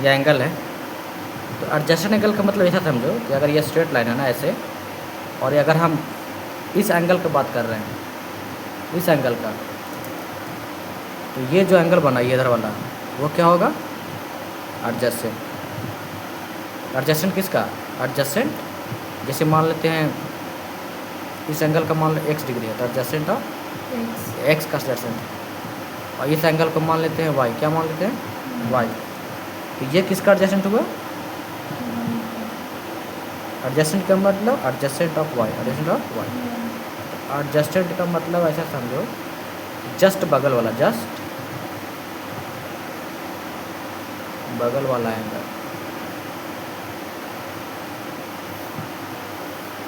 ये एंगल है। तो एडजेसेंट एंगल का मतलब ऐसा समझो कि अगर ये स्ट्रेट लाइन है ना ऐसे, और अगर हम इस एंगल की बात कर रहे हैं, इस एंगल का, तो ये जो एंगल बना ये इधर वाला, वो क्या होगा? एडजेसेंट। एडजेसेंट किसका? एडजेसेंट, जैसे मान लेते हैं इस एंगल का मान लो x डिग्री है, तो एडजेसेंट ऑफ x का एडजेसेंट। और इस एंगल को मान लेते हैं y, क्या मान लेते हैं? y। तो ये किसका एडजेसेंट हुआ? एडजेसेंट का मतलब adjacent of y, adjacent of y। Adjacent का मतलब ऐसा समझो, जस्ट बगल वाला, जस्ट बगल वाला एंगल,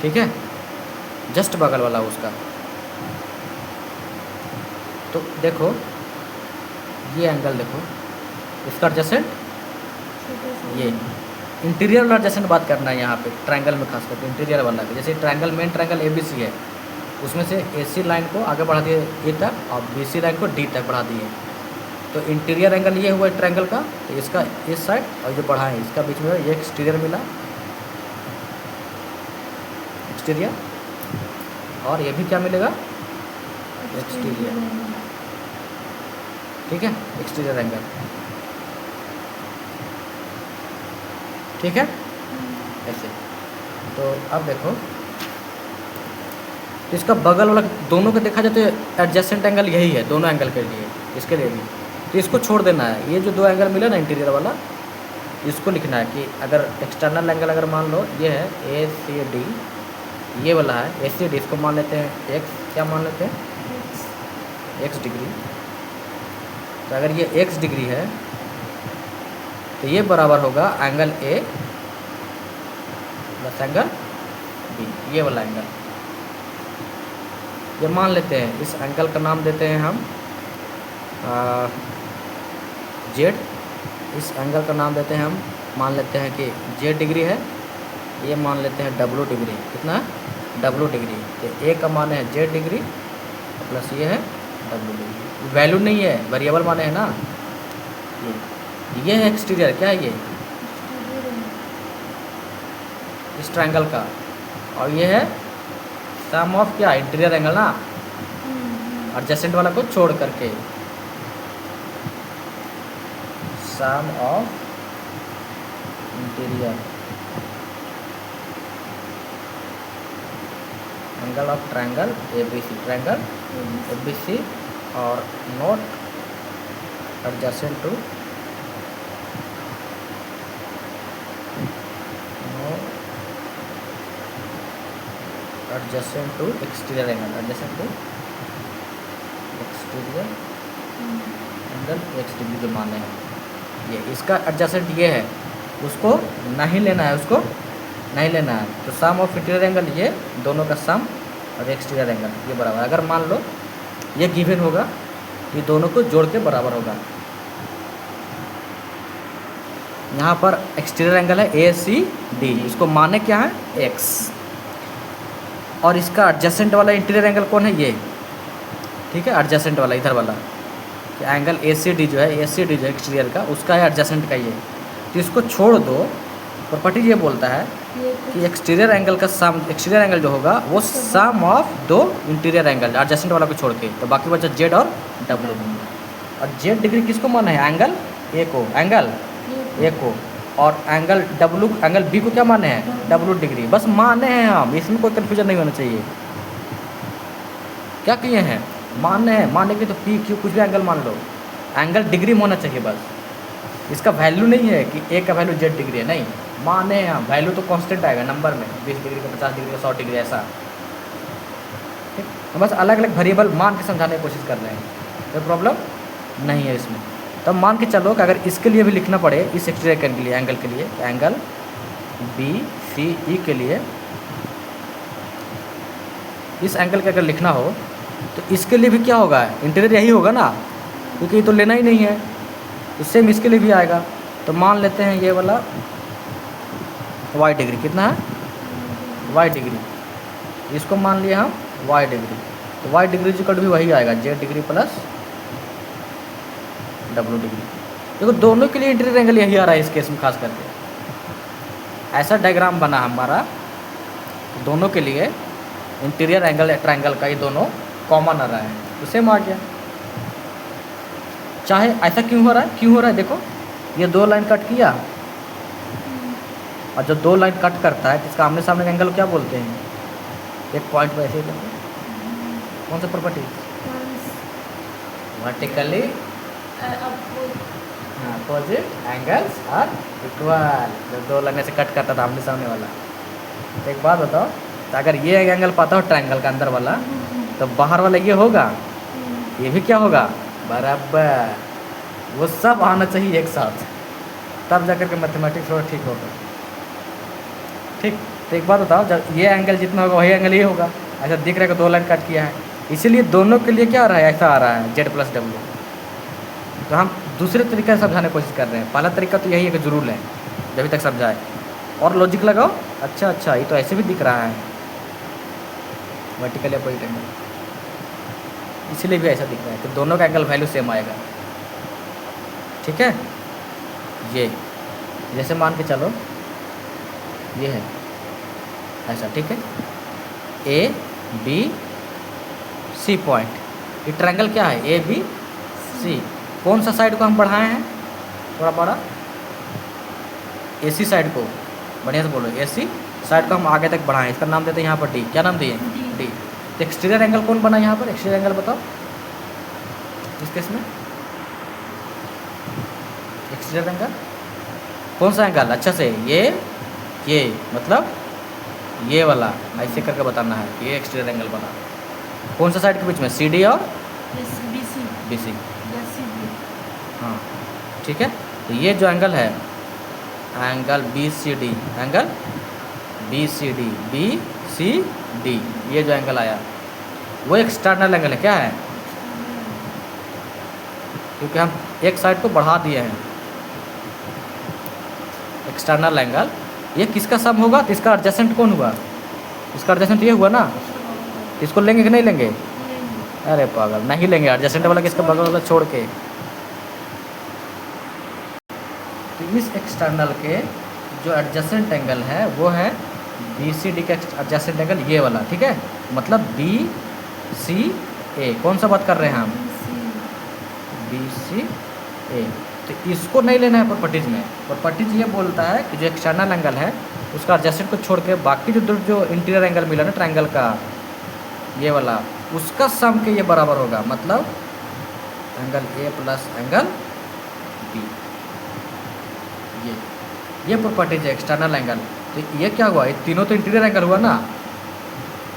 ठीक है? जस्ट बगल वाला उसका। तो देखो ये एंगल देखो, इसका एडजेसेंट ये इंटीरियर वाला एडजेसेंट बात करना है यहाँ पे ट्रायंगल में, खास करके इंटीरियर वाला। जैसे ट्रायंगल, मेन ट्रायंगल ABC है, उसमें से AC लाइन को आगे बढ़ा दिए A तक और BC लाइन को D तक बढ़ा दिए। तो इंटीरियर एंगल ये हुआ ट्रायंगल का, तो इसका इस साइड और जो बढ़ा है इसका बीच में ये एक्सटीरियर मिला, एक्सटीरियर, और ये भी क्या मिलेगा? एक्सटीरियर, ठीक है? एक्सटीरियर एंगल, ठीक है? ऐसे। तो अब देखो इसका बगल वाला, दोनों को देखा जाए तो एडजेसेंट एंगल यही है दोनों एंगल के लिए, इसके लिए भी। तो इसको छोड़ देना है, ये जो दो एंगल मिला ना इंटीरियर वाला, इसको लिखना है कि अगर एक्सटर्नल एंगल अगर मान लो ये है ACD, ये वाला है ACD, इसको मान लेते हैं x, क्या मान लेते हैं? x degree. तो अगर ये x डिग्री है तो ये बराबर होगा angle A plus angle B, ये वाला एंगल। ये मान लेते हैं, इस एंगल का नाम देते हैं हम Z, इस एंगल का नाम देते हैं हम, मान लेते हैं कि Z डिग्री है, ये मान लेते हैं W डिग्री। कितना? W degree. तो A का मान है Z डिग्री प्लस ये है W डिग्री। वैल्यू नहीं है, वेरिएबल माने है ना। ये है एक्सटीरियर, क्या है ये? इस ट्रायंगल का। और ये है सम ऑफ क्या? इंटीरियर एंगल ना, एडजेसेंट वाला को छोड़ करके, sum of interior angle of triangle ABC, triangle ABC, और not adjacent to, adjacent to exterior angle, adjacent to exterior angle x degree जो माने हैं। ये इसका एडजेसेंट ये है, उसको नहीं लेना है, उसको नहीं लेना है। तो सम ऑफ इंटीरियर एंगल ये दोनों का सम, और एक्सटीरियर एंगल ये बराबर। अगर मान लो ये गिवन होगा, ये दोनों को जोड़ के बराबर होगा। यहाँ पर एक्सटीरियर एंगल है ACD, इसको माने क्या है? x। और इसका एडजेसेंट वाला इंटीरियर एंगल कौन है? ये, ठीक है? एडजेसेंट वाला इधर वाला एंगल ACD जो है, ACD जो है एक्सटीरियर का, उसका है एडजेसेंट का ये। तो इसको छोड़ दो, प्रॉपर्टी ये बोलता है कि एक्सटीरियर एंगल का सम, एक्सटीरियर एंगल जो होगा वो सम ऑफ दो इंटीरियर एंगल एडजेसेंट वाला को छोड़ के, तो बाकी बचा Z और W। और Z डिग्री किसको माना है? एंगल A को, एंगल A को। और एंगल W, एंगल B को क्या माने हैं? W degree. बस माने हैं हम, इसमें कोई कन्फ्यूजन नहीं होना चाहिए। क्या किए हैं? माने हैं, माने के तो P Q कुछ भी एंगल मान लो, एंगल डिग्री में होना चाहिए बस। इसका वैल्यू नहीं है कि A का वैल्यू Z डिग्री है, नहीं, माने हैं हम। वैल्यू तो कांस्टेंट आएगा नंबर में, 20 डिग्री का, 50 डिग्री का, 100 डिग्री, ऐसा, ठीक। हम बस अलग अलग वेरिएबल मान के समझाने की कोशिश कर रहे हैं, कोई प्रॉब्लम नहीं है इसमें। तब मान के चलो कि अगर इसके लिए भी लिखना पड़े, इस एक्सटीरियर के लिए, एंगल के लिए, एंगल BCE के लिए इस एंगल के अगर लिखना हो, तो इसके लिए भी क्या होगा? इंटीरियर यही होगा ना, क्योंकि ये तो लेना ही नहीं है। तो सेम इसके लिए भी आएगा। तो मान लेते हैं ये वाला y डिग्री, कितना है? y degree. इसको मान लिया हम y डिग्री। तो y डिग्री जो कट भी वही आएगा, Z degree plus W degree. देखो दोनों के लिए इंटीरियर एंगल यही आ रहा है इस केस में खास करके। ऐसा डायग्राम बना हमारा, दोनों के लिए इंटीरियर एंगल ट्रायंगल का ये दोनों कॉमन आ रहा है, तो सेम आ गया। चाहे ऐसा क्यों हो रहा है, क्यों हो रहा है देखो, ये दो लाइन कट किया, और जब दो लाइन कट करता है तो इसका आमने सामने का एंगल क्या बोलते हैं, एक पॉइंट पे ऐसे ही लेते हैं। कौन सा property, vertically opposite angles are equal. जब दो लाइन से कट करता था आमने सामने वाला, तो एक बात बताओ, तो अगर ये एंगल पाता हो ट्रायंगल का अंदर वाला, तो बाहर वाला ये होगा, ये भी क्या होगा, बराबर। वो सब आना चाहिए एक साथ, तब जाकर के मैथमेटिक्स थोड़ा ठीक होगा। ठीक, तो एक बात बताओ, जब ये एंगल जितना होगा वही एंगल ये होगा। ऐसा दिख रहा है कि दो लाइन कट किया है, इसीलिए दोनों के लिए क्या आ रहा है, ऐसा आ रहा है जेड प्लस डब्ल्यू। तो हम दूसरे तरीके से समझाने की कोशिश कर रहे हैं। पहला तरीका तो यही है कि जरूर लें, जब तक समझाए, और लॉजिक लगाओ। अच्छा अच्छा, ये तो ऐसे भी दिख रहा है वर्टिकल अपोजिट एंगल, इसलिए भी ऐसा दिख रहा है कि दोनों का एंगल वैल्यू सेम आएगा। ठीक है, ये जैसे मान के चलो ये है ऐसा, ठीक है, ए बी सी पॉइंट, ये ट्रायंगल क्या है, ए बी सी। कौन सा साइड को हम बढ़ाए हैं, थोड़ा बड़ा, ए सी साइड को, बढ़िया से बोलो, ए सी साइड को हम आगे तक बढ़ाएं, इसका नाम देते हैं यहाँ पर डी। क्या नाम दिए, डी। तो एक्सटीरियर एंगल कौन बना यहाँ पर, एक्सटीरियर एंगल बताओ इस केस में, एक्सटीरियर एंगल कौन सा एंगल, अच्छा से ये मतलब ये वाला, ऐसे करके बताना है, ये एक्सटीरियर एंगल बना। कौन सा साइड के बीच में, सी डी और बी सी। हाँ ठीक है, तो ये जो एंगल है, angle B C D, angle B C D, ये जो एंगल आया वो एक्सटर्नल एंगल है। क्या है, क्योंकि हम एक साइड को बढ़ा दिए हैं, एक्सटर्नल एंगल। ये किसका सम होगा, तो इसका एडजेसेंट कौन हुआ, इसका एडजेसेंट ये हुआ ना, इसको लेंगे कि नहीं लेंगे, अरे पागल, नहीं लेंगे, एडजेसेंट वाला किसका बगल वाला छोड़ के। तो इस एक्सटर्नल के जो एडजेसेंट एंगल है वो है बी सी डी का एडजेसेंट एंगल, ये वाला, ठीक है, मतलब बी सी ए। कौन सा बात कर रहे हैं हम, बी सी ए। तो इसको नहीं लेना है प्रॉपर्टीज में, प्रॉपर्टीज ये बोलता है कि जो एक्सटर्नल एंगल है उसका एडजेसेंट को छोड़ के बाकी जो इंटीरियर एंगल मिला ना ट्रायंगल का, ये वाला, उसका सम के ये बराबर होगा, मतलब angle A plus angle B. ये प्रॉपर्टीज है एक्सटर्नल एंगल। तो ये क्या हुआ, ये तीनों तो इंटीरियर एंगल हुआ ना,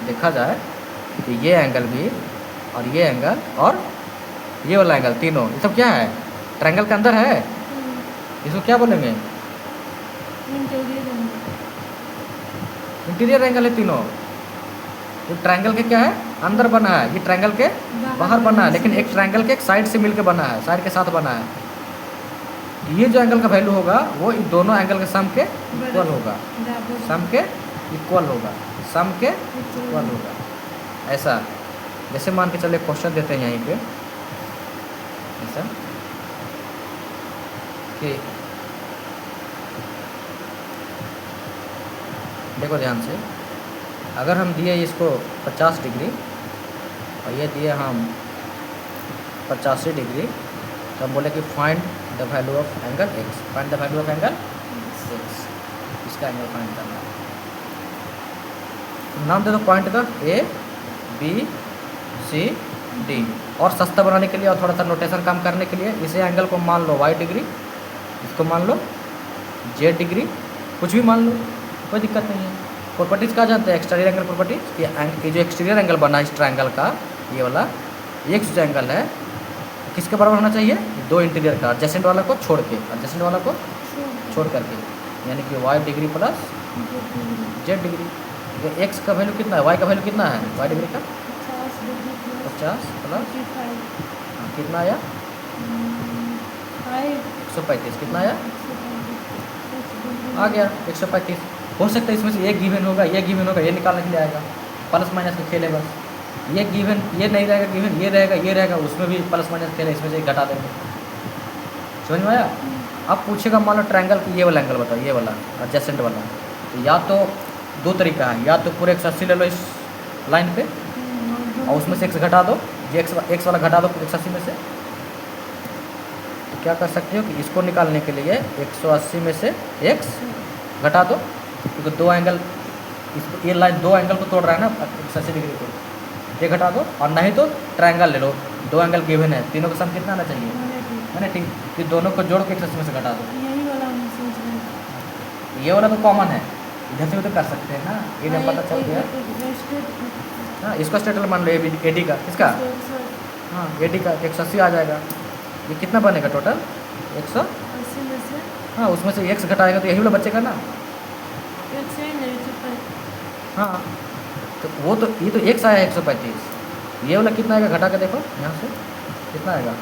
देखा जाए तो ये एंगल भी और ये एंगल और ये वाला एंगल, तीनों ये सब क्या है, ट्रायंगल के अंदर है। इसको क्या बोलेंगे, इंटीरियर एंगल है तीनों। ये ट्रायंगल के क्या है, अंदर बना है, ये ट्रायंगल के बाहर बना है, लेकिन एक ट्रायंगल के एक साइड से मिलकर बना है, साइड के साथ बना है। ये जो एंगल का वैल्यू होगा वो इन दोनों एंगल के सम के इक्वल होगा, सम के इक्वल होगा, सम के इक्वल होगा। ऐसा जैसे मान के चले क्वेश्चन देते हैं यहीं पे, ऐसा कि देखो ध्यान से, अगर हम दिए इसको 50 डिग्री और ये दिए हम 85 डिग्री, तो हम बोले कि find the value of angle x, find the value of angle x, इसका एंगल फाइंड करना है। नाम दे दो पॉइंट का, ए बी सी डी। और सस्ता बनाने के लिए और थोड़ा सा नोटेशन काम करने के लिए इसे एंगल को मान लो y डिग्री, इसको मान लो z डिग्री, कुछ भी मान लो, कोई दिक्कत नहीं है। प्रॉपर्टीज क्या जानते हैं, एक्सटीरियर एंगल प्रॉपर्टीज। ये जो एक्सटीरियर एंगल बना इस ट्रायंगल का, ये वाला एक जो एंगल है किसके बराबर होना चाहिए, दो इंटीरियर का एडजेसेंट वाला को छोड़ के, एडजेसेंट वाला को छोड़ करके, यानी कि y degree plus z degree. तो x का वैल्यू कितना है, y का वैल्यू कितना है, y डिग्री का 50 प्लस कितना आया 135, कितना आया आ गया 135। हो सकता है इसमें से एक गिवन होगा, ये गिवन होगा, ये निकालने के लिए आएगा, प्लस माइनस का खेल है बस। ये गिवन ये नहीं रहेगा, गिवन ये रहेगा, ये रहेगा, उसमें भी प्लस माइनस खेल है, इसमें से घटा देंगे। समझ में आया? अब पूछेगा मान लो ट्रायंगल की ये वाला एंगल बताओ, ये वाला एडजेसेंट वाला, तो या तो दो तरीका है, या तो पूरे 180 ले लो इस लाइन पे और उसमें से x घटा दो, ये x वाला घटा दो 180 में से। तो क्या कर सकते हो कि इसको निकालने के लिए 180 में से x घटा दो, क्योंकि दो एंगल इसको, ये लाइन दो एंगल को तोड़ रहा है ना 180 डिग्री को, ये घटा दो। और नहीं तो ट्रायंगल ले लो, दो एंगल गिवन है, तीनों का सम कितना आना चाहिए, है ना? ठीक, फिर दोनों को जोड़ के 180 में से घटा दो। ये वाला तो कॉमन है, इधर से भी तो कर सकते हैं ना, ये जब पता चल गया। हाँ, इसका स्टेटल मान लो ए डी का, किसका? हाँ, ए डी का 180 आ जाएगा। ये कितना बनेगा टोटल? 180 में से। हाँ, उसमें से x घटाएगा तो यही वाला बचेगा ना। हाँ, तो वो तो ये तो x आया 135, ये वाला कितना आएगा घटा के देखो यहाँ से, कितना आएगा?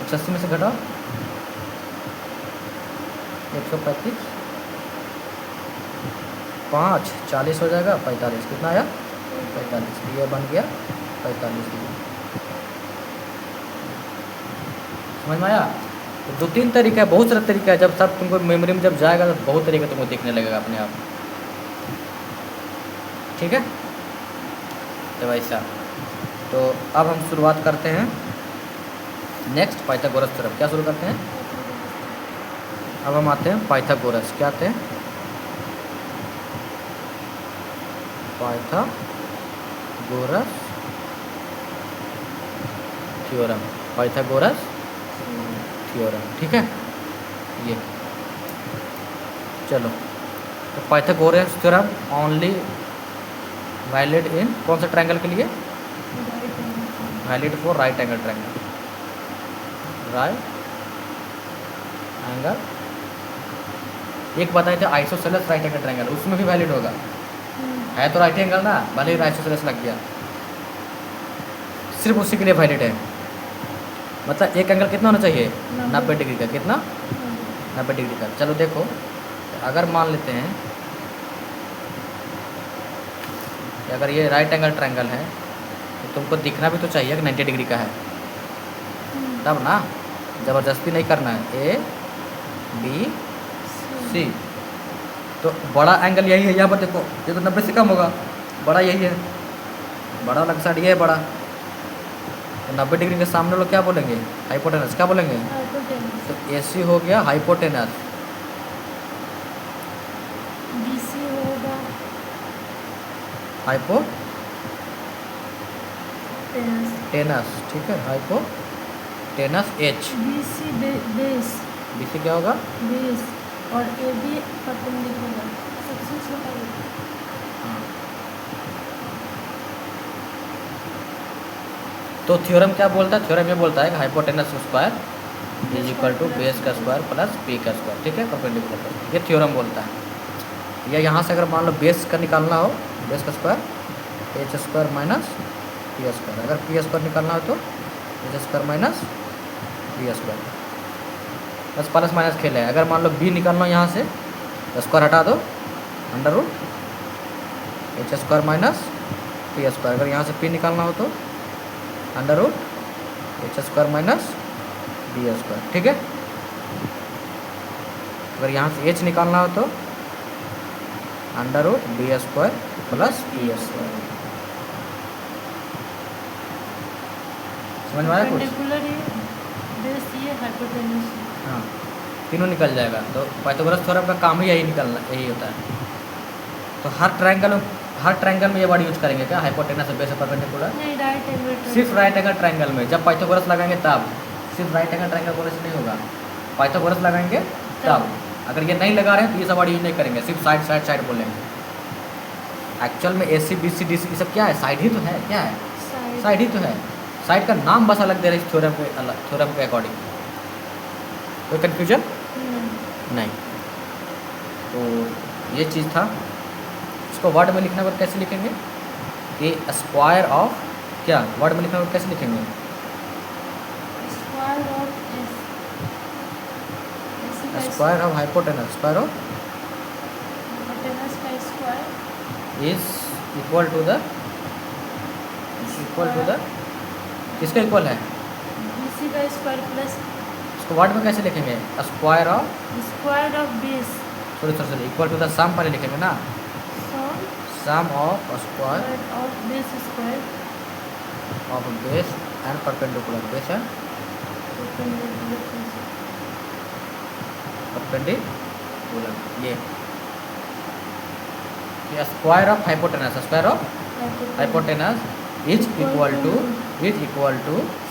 180 में से घटाओ 135, 5 40 हो जाएगा, 45 कितना आया? 45, ये बन गया 45 डिग्री। समझ में आया? तो दो तीन तरीका है, बहुत सारा तरीका है, जब सब तुमको मेमोरी में जब जाएगा तो बहुत तरीका तुमको दिखने लगेगा अपने आप। ठीक है, तो वैसा। तो अब हम शुरुआत करते हैं नेक्स्ट पाइथागोरस थ्योरम। क्या शुरू करते हैं? अब हम आते हैं पाइथागोरस। क्या आते हैं? Pythagoras theorem, Pythagoras theorem. ठीक है, ये चलो। तो Pythagoras theorem only valid in कौन सा ट्रायंगल के लिए? Valid for right angle triangle, right angle. एक बताए थे आइसोसेलेस राइट एंगल ट्रायंगल, उसमें भी वैलिड होगा, है तो राइट एंगल ना, भले ही आइसोसेलेस लग गया, सिर्फ उसी के लिए वैलिड है। मतलब एक एंगल कितना होना चाहिए? 90 डिग्री का। कितना? 90 डिग्री का। चलो देखो, अगर मान लेते हैं कि अगर ये राइट एंगल ट्रायंगल है तो तुमको दिखना भी तो चाहिए कि 90 डिग्री का है, तब ना, ज़बरदस्ती नहीं करना है। ए बी सी, तो बड़ा एंगल यही है, यहाँ पर देखो ये तो 90 से कम होगा, बड़ा यही है, बड़ा वाला साइड ये है बड़ा, तो 90 डिग्री के सामने लोग क्या बोलेंगे? हाइपोटेनस। क्या बोलेंगे? तो ए सी हो गया हाइपोटेनस, बी सी होगा हाइपोटेनस। ठीक है, hypotenuse H. B C base, B C क्या होगा? बेस, और ए बी परपेंडिकुलर, सबसे छोटा है। हाँ, तो थ्योरम क्या बोलता है? थ्योरम ये बोलता है कि hypotenuse square is equal to base का स्क्वायर प्लस पी का स्क्वायर। ठीक है, परपेंडिकुलर, ये थ्योरम बोलता है। या यहाँ से अगर मान लो बेस का निकालना हो, बेस का square H square minus P square, अगर पी स्क्वायर निकालना हो तो H square minus P square, बस प्लस माइनस खेल है। अगर मान लो बी निकालना हो यहाँ से, स्क्वायर हटा दो, under root H square minus P square. अगर यहाँ से पी निकालना हो तो under root H square minus B square. ठीक है, अगर यहाँ से एच निकालना हो तो under root B square plus P square. समझ में आया कुछ? परपेंडिकुलर ये, बेस ये, हाइपोटेनस। हाँ, तीनों निकल जाएगा। तो पाइथागोरस थ्योरम का काम ही यही निकलना, यही होता है। तो हर ट्रायंगल में ये वर्ड यूज करेंगे क्या? Hypotenuse base perpendicular? नहीं, राइट एंगल, सिर्फ राइट एंगल ट्रायंगल में। जब पाइथागोरस लगाएंगे तब, सिर्फ राइट एंगल ट्रायंगल बोलने से नहीं होगा, पाइथागोरस लगाएंगे तब। अगर ये नहीं लगा रहे हैं तो ये सब वर्ड यूज नहीं करेंगे, सिर्फ साइड साइड साइड बोलेंगे। एक्चुअल में ए C B C D C ये सब क्या है? साइड ही तो है। क्या है? साइड ही तो है। साइड का नाम बस अलग दे रहे हैं थ्योरम के, अलग थ्योरम के अकॉर्डिंग। कोई कन्फ्यूजन नहीं। तो ये चीज़ था। इसको वर्ड में लिखना पर कैसे लिखेंगे? कि स्क्वायर ऑफ, क्या वर्ड में लिखना पर कैसे लिखेंगे? Square of square of hypotenuse, square of hypotenuse का square is equal to the किसका इक्वल है? बी सी का का स्क्वायर प्लस इसको वर्ड में कैसे लिखेंगे? Square of square of base sorry equal to the sum पहले लिखेंगे ना, sum sum of square of base square of base and perpendicular, base and perpendicular, ये square of hypotenuse, square of hypotenuse is equal to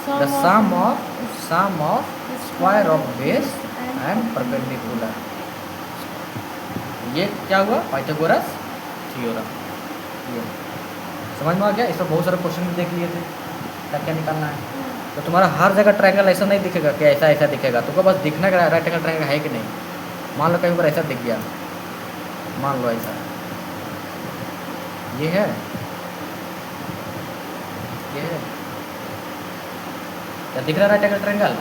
the some of square of base and perpendicular. ये क्या हुआ? Pythagoras theorem. ये समझ में आ गया? इसमें बहुत सारे क्वेश्चन भी देख लिए थे, क्या क्या निकालना है। तो तुम्हारा हर जगह ट्रायंगल ऐसा नहीं दिखेगा कि ऐसा ऐसा दिखेगा, तुमको बस दिखना है राइट एंगल ट्रायंगल है कि नहीं। मान लो कहीं पर ऐसा दिख गया, मान लो ऐसा, ये है, ये है, क्या दिख रहा है राइट एंगल ट्रायंगल?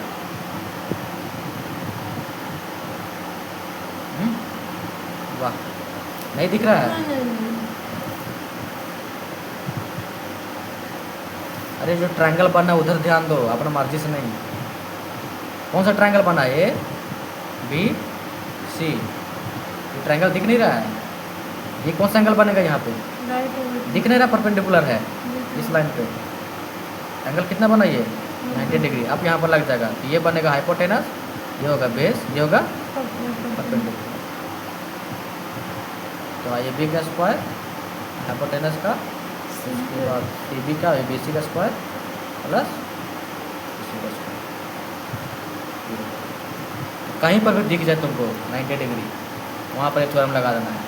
वाह, नहीं दिख रहा है? अरे जो ट्रायंगल बना है उधर ध्यान दो, अपना मर्जी से नहीं। कौन सा ट्रायंगल बना है? ए बी सी, ये ट्रायंगल दिख नहीं रहा है? ये कौन सा एंगल बनेगा यहाँ पे? दिख नहीं रहा, परपेंडिकुलर है इस लाइन पे। एंगल कितना बना ये? 90 डिग्री। अब यहाँ पर लग जाएगा, तो ये बनेगा हाइपोटेनस, ये होगा बेस, ये होगा परपेंडिकुलर। तो ये बी का स्क्वायर हाइपोटेनस का, उसके बाद ए बी का, बी सी का स्क्वायर प्लस सी का स्क्वायर। कहीं पर भी दिख जाए तुमको 90 डिग्री, वहाँ पर थ्योरम लगा देना है।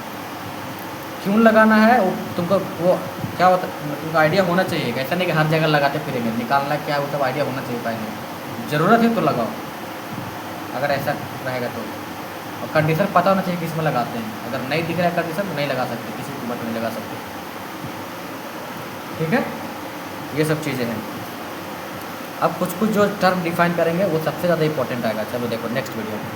क्यों लगाना है वो तुमको, वो क्या होता है तुमको आइडिया होना चाहिए। ऐसा नहीं कि हर जगह लगाते फिरेंगे, निकालना क्या है वो सब आइडिया होना चाहिए पहले। ज़रूरत है तो लगाओ, अगर ऐसा रहेगा तो। और कंडीशन पता होना चाहिए किस में लगाते हैं। अगर नहीं दिख रहा है कंडीशन तो नहीं लगा सकते, किसी कीमत में नहीं लगा सकते। ठीक है, ये सब चीज़ें हैं। अब कुछ जो टर्म डिफाइन करेंगे वो सबसे ज़्यादा इंपॉर्टेंट आएगा। चलो देखो नेक्स्ट वीडियो में।